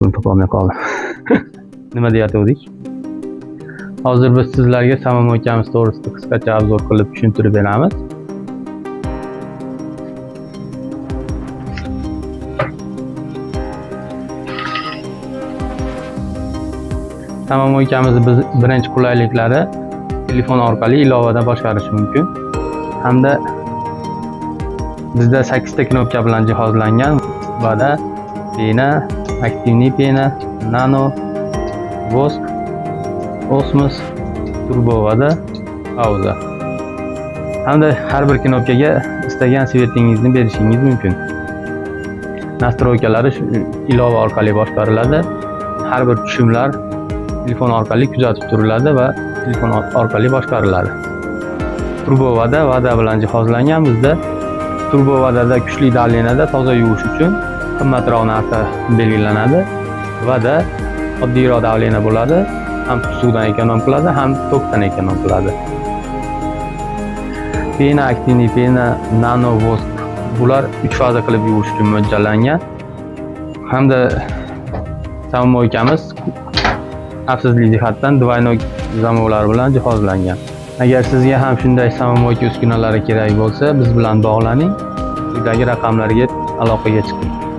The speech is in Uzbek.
Bunu topolmay qoldim. Nima deyatdik? Hozir biz sizlarga samomoykamiz to'g'risida qisqacha obzor qilib tushuntirib beramiz. Samomoykamizni biz birinchi qulayliklari telefon orqali ilovadan boshqarish mumkin. Hamda bizda 8 ta knopka bilan jihozlangan va pena, aktivniy pena, nano, vosk, osmos, turbo va pauza. Hamda har bir knopkaga istagan svetingizni berishingiz mumkin. Nastroykalari ilova orqali boshqariladi. Har bir tushumlar telefon orqali kuzatib turiladi va telefon orqali boshqariladi. Turbo vada bilan jihozlangan. Bizda turbo vadada kuchli dalenada toza yuvish uchun qimmatroq narsa belgilanadi. Vada oddiyroq davlena bo'ladi. Ham suvdan ekonom qiladi, ham tokdan ekonom qiladi. Pena, aktivniy pena, nano, vosk bular 3 faza qilib yuvish uchun mo'ljallangan. Hamda samomoykamiz xavfsizlik jihatdan двойной zamovlar bilan jihozlangan. Agar sizga ham shunday samomoyka uskunalari kerak bo'lsa, biz bilan bog'laning. Quyidagi raqamlarga aloqaga chiqing.